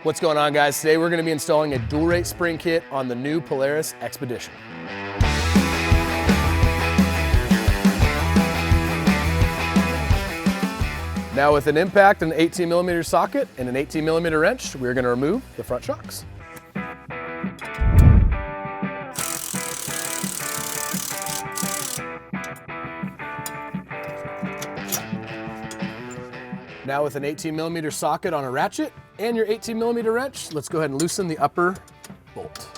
What's going on, guys? Today we're going to be installing a dual rate spring kit on the new Polaris XPEDITION. Now with an impact, an 18mm socket and an 18mm wrench, we're going to remove the front shocks. Now with an 18mm socket on a ratchet and your 18mm wrench, let's go ahead and loosen the upper bolt.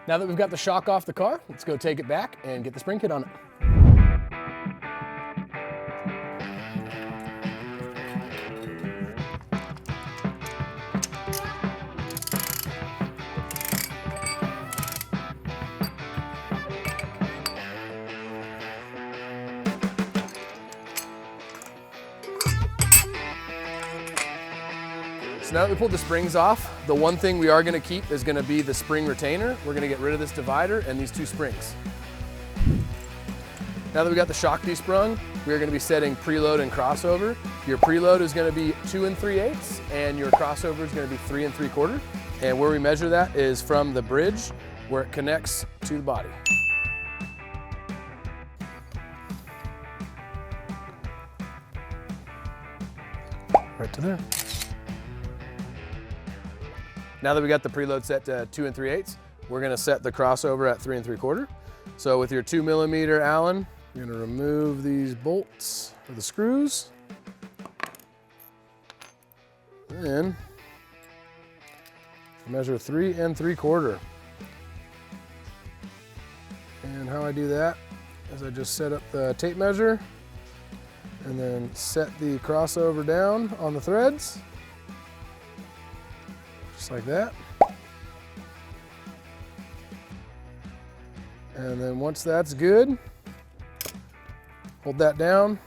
Now that we've got the shock off the car, let's go take it back and get the spring kit on it. So now that we pulled the springs off, the one thing we are going to keep is going to be the spring retainer. We're going to get rid of this divider and these two springs. Now that we got the shock desprung, we are going to be setting preload and crossover. Your preload is going to be 2 3/8 and your crossover is going to be 3 3/4. And where we measure that is from the bridge where it connects to the body. Right to there. Now that we got the preload set to 2 3/8, we're gonna set the crossover at 3 3/4. So with your 2mm Allen, you're gonna remove these bolts or the screws. Then measure 3 3/4. And how I do that is I just set up the tape measure and then set the crossover down on the threads. Just like that. And then once that's good, hold that down,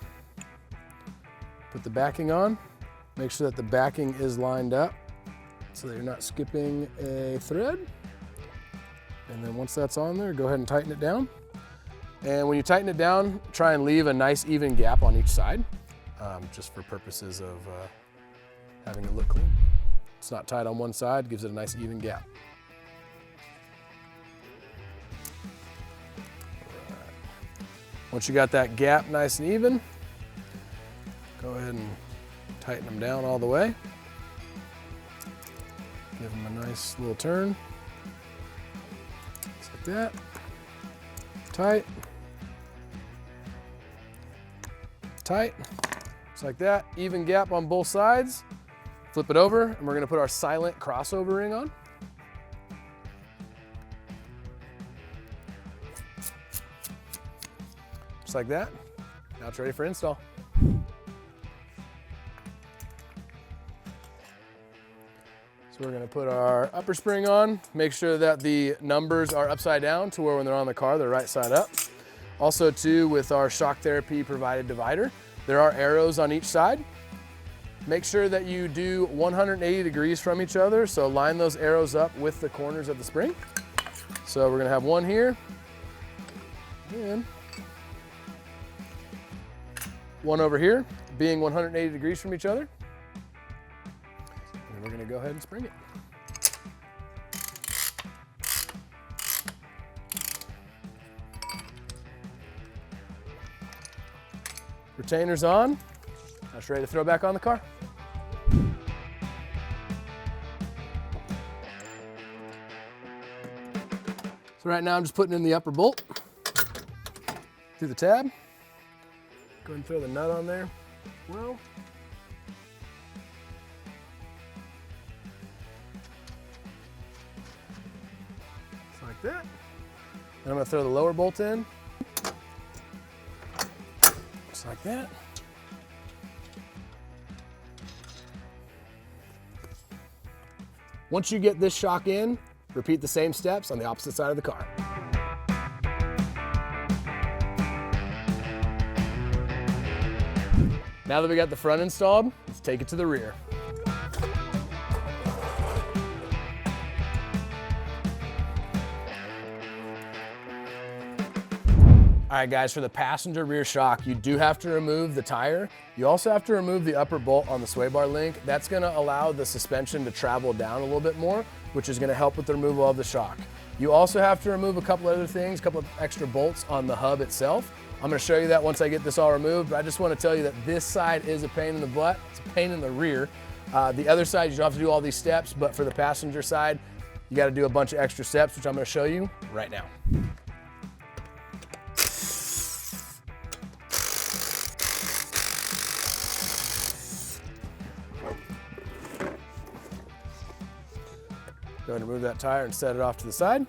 put the backing on, make sure that the backing is lined up so that you're not skipping a thread. And then once that's on there, go ahead and tighten it down. And when you tighten it down, try and leave a nice even gap on each side, just for purposes of having it look clean. It's not tight on one side, gives it a nice even gap. Right. Once you got that gap nice and even, go ahead and tighten them down all the way. Give them a nice little turn. Just like that. Tight. Tight. Just like that. Even gap on both sides. Flip it over, and we're gonna put our silent crossover ring on. Just like that. Now it's ready for install. So we're gonna put our upper spring on, make sure that the numbers are upside down to where when they're on the car, they're right side up. Also too, with our shock therapy provided divider, there are arrows on each side. Make sure that you do 180 degrees from each other, so line those arrows up with the corners of the spring. So we're gonna have one here, and one over here, being 180 degrees from each other. And we're gonna go ahead and spring it. Retainer's on. Now it's ready to throw back on the car. So right now I'm just putting in the upper bolt through the tab. Go ahead and throw the nut on there. Well, just like that. Then I'm gonna throw the lower bolt in. Just like that. Once you get this shock in, repeat the same steps on the opposite side of the car. Now that we got the front installed, let's take it to the rear. All right guys, for the passenger rear shock, you do have to remove the tire. You also have to remove the upper bolt on the sway bar link. That's gonna allow the suspension to travel down a little bit more, which is gonna help with the removal of the shock. You also have to remove a couple other things, a couple of extra bolts on the hub itself. I'm gonna show you that once I get this all removed, but I just wanna tell you that this side is a pain in the butt. It's a pain in the rear. The other side, you don't have to do all these steps, but for the passenger side, you gotta do a bunch of extra steps, which I'm gonna show you right now. Go ahead and remove that tire and set it off to the side.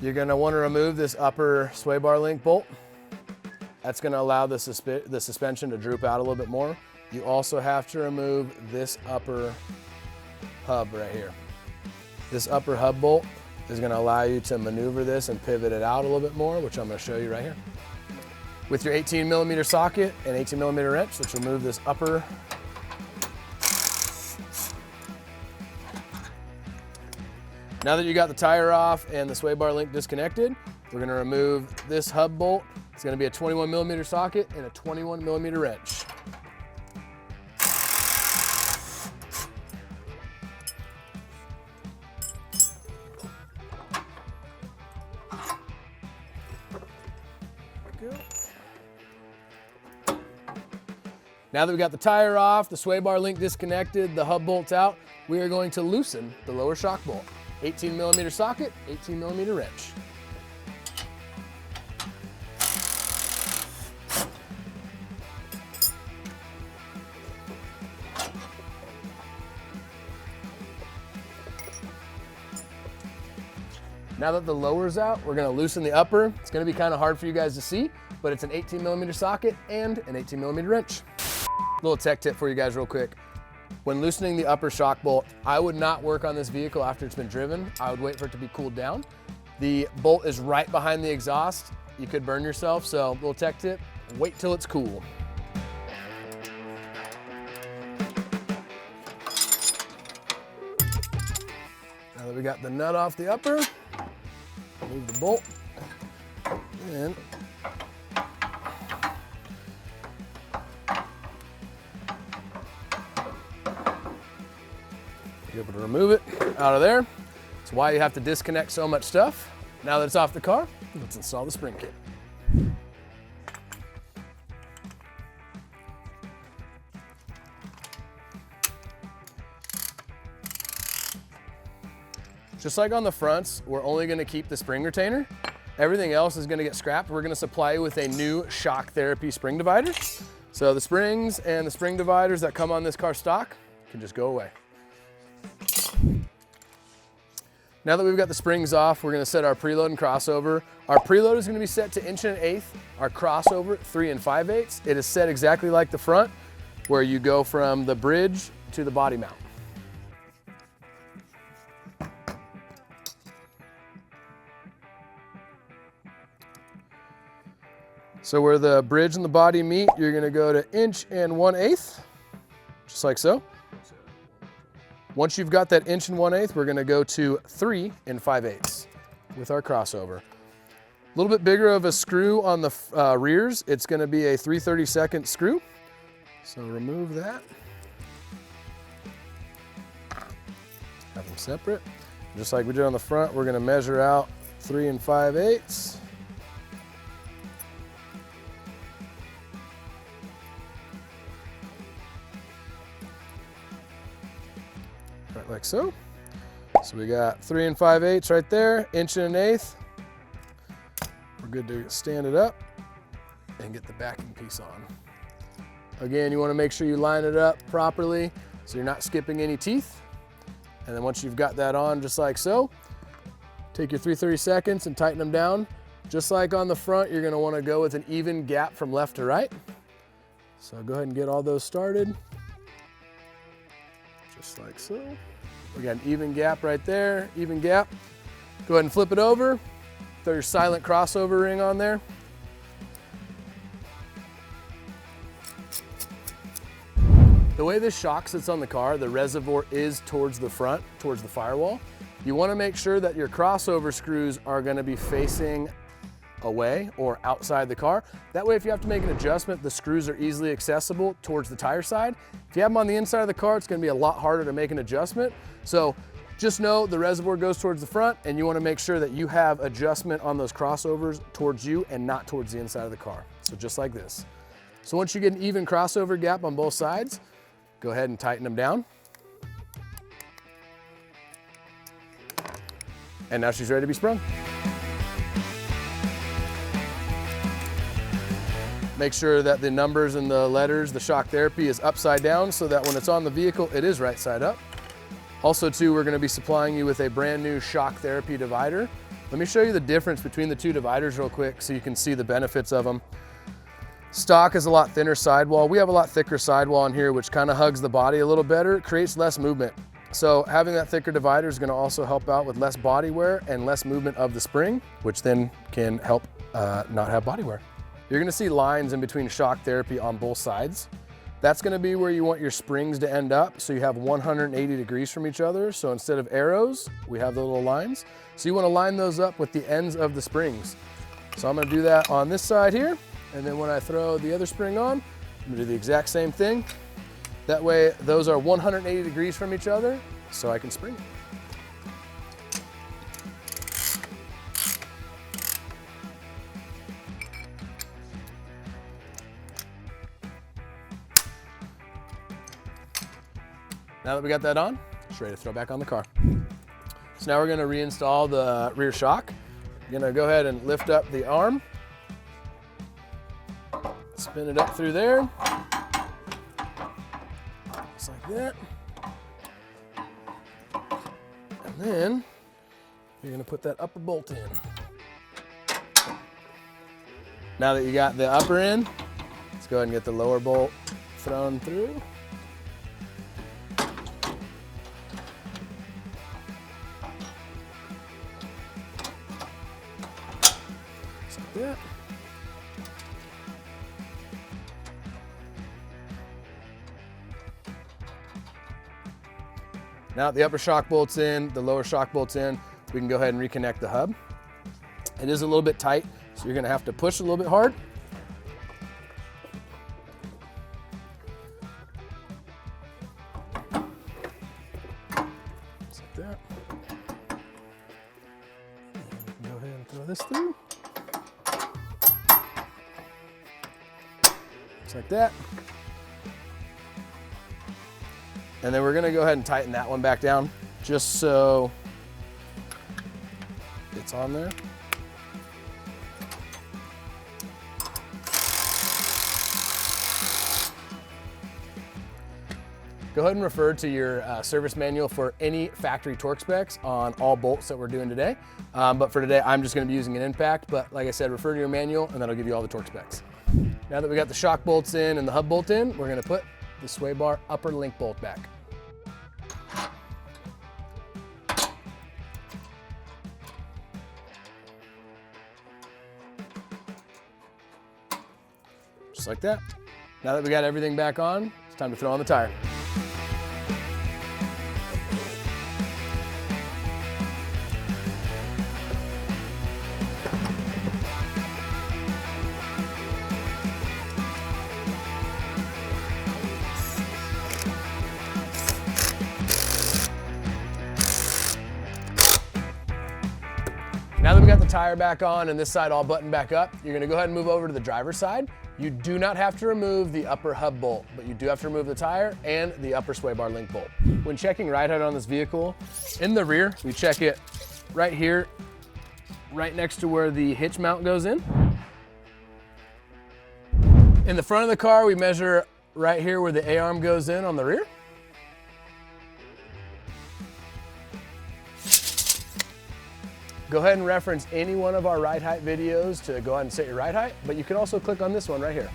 You're gonna wanna remove this upper sway bar link bolt. That's gonna allow the suspension to droop out a little bit more. You also have to remove this upper hub right here. This upper hub bolt is gonna allow you to maneuver this and pivot it out a little bit more, which I'm gonna show you right here. With your 18mm socket and 18mm wrench, let's remove this upper. Now that you got the tire off and the sway bar link disconnected, we're gonna remove this hub bolt. It's gonna be a 21mm socket and a 21mm wrench. Now that we got the tire off, the sway bar link disconnected, the hub bolt's out, we are going to loosen the lower shock bolt. 18mm socket, 18mm wrench. Now that the lower's out, we're gonna loosen the upper. It's gonna be kind of hard for you guys to see, but it's an 18mm socket and an 18mm wrench. Little tech tip for you guys real quick. When loosening the upper shock bolt, I would not work on this vehicle after it's been driven. I would wait for it to be cooled down. The bolt is right behind the exhaust. You could burn yourself, so little tech tip, wait till it's cool. Now that we got the nut off the upper, remove the bolt, and be able to remove it out of there. That's why you have to disconnect so much stuff. Now that it's off the car, let's install the spring kit. Just like on the fronts, we're only gonna keep the spring retainer. Everything else is gonna get scrapped. We're gonna supply you with a new shock therapy spring divider. So the springs and the spring dividers that come on this car stock can just go away. Now that we've got the springs off, we're gonna set our preload and crossover. Our preload is gonna be set to 1 1/8". Our crossover, 3 5/8". It is set exactly like the front, where you go from the bridge to the body mount. So where the bridge and the body meet, you're gonna go to 1 1/8", just like so. Once you've got that 1 1/8", we're gonna go to 3 5/8" with our crossover. A little bit bigger of a screw on the rears. It's gonna be a 3/32 screw. So remove that. Have them separate. Just like we did on the front, we're gonna measure out 3 5/8". Right, like so. So we got 3 5/8 right there, 1 1/8". We're good to stand it up and get the backing piece on. Again, you want to make sure you line it up properly so you're not skipping any teeth. And then once you've got that on just like so, take your 3/32 and tighten them down. Just like on the front, you're going to want to go with an even gap from left to right. So go ahead and get all those started. Just like so. We got an even gap right there, even gap. Go ahead and flip it over. Throw your silent crossover ring on there. The way this shock sits on the car, the reservoir is towards the front, towards the firewall. You want to make sure that your crossover screws are going to be facing away or outside the car. That way, if you have to make an adjustment, the screws are easily accessible towards the tire side. If you have them on the inside of the car, it's going to be a lot harder to make an adjustment. So just know the reservoir goes towards the front, and you want to make sure that you have adjustment on those crossovers towards you and not towards the inside of the car. So just like this. So once you get an even crossover gap on both sides, go ahead and tighten them down. And now she's ready to be sprung. Make sure that the numbers and the letters, the shock therapy, is upside down so that when it's on the vehicle, it is right side up. Also too, we're gonna be supplying you with a brand new shock therapy divider. Let me show you the difference between the two dividers real quick so you can see the benefits of them. Stock is a lot thinner sidewall. We have a lot thicker sidewall in here, which kind of hugs the body a little better, creates less movement. So having that thicker divider is gonna also help out with less body wear and less movement of the spring, which then can help not have body wear. You're gonna see lines in between shock therapy on both sides. That's gonna be where you want your springs to end up, so you have 180 degrees from each other. So instead of arrows, we have the little lines. So you wanna line those up with the ends of the springs. So I'm gonna do that on this side here, and then when I throw the other spring on, I'm gonna do the exact same thing. That way, those are 180 degrees from each other, so I can spring it. Now that we got that on, it's ready to throw back on the car. So now we're gonna reinstall the rear shock. You're gonna go ahead and lift up the arm, spin it up through there, just like that. And then you're gonna put that upper bolt in. Now that you got the upper in, let's go ahead and get the lower bolt thrown through. That. Now the upper shock bolt's in, the lower shock bolt's in, we can go ahead and reconnect the hub. It is a little bit tight, so you're gonna have to push a little bit hard. Just like that. And go ahead and throw this through. Like that. And then we're gonna go ahead and tighten that one back down just so it's on there. Go ahead and refer to your service manual for any factory torque specs on all bolts that we're doing today. But for today, I'm just gonna be using an impact, but like I said, refer to your manual and that'll give you all the torque specs. Now that we got the shock bolts in and the hub bolt in, we're gonna put the sway bar upper link bolt back. Just like that. Now that we got everything back on, it's time to throw on the tire. Now that we got the tire back on and this side all buttoned back up, you're gonna go ahead and move over to the driver's side. You do not have to remove the upper hub bolt, but you do have to remove the tire and the upper sway bar link bolt. When checking ride height on this vehicle, in the rear, we check it right here, right next to where the hitch mount goes in. In the front of the car, we measure right here where the A-arm goes in on the rear. Go ahead and reference any one of our ride height videos to go ahead and set your ride height, but you can also click on this one right here.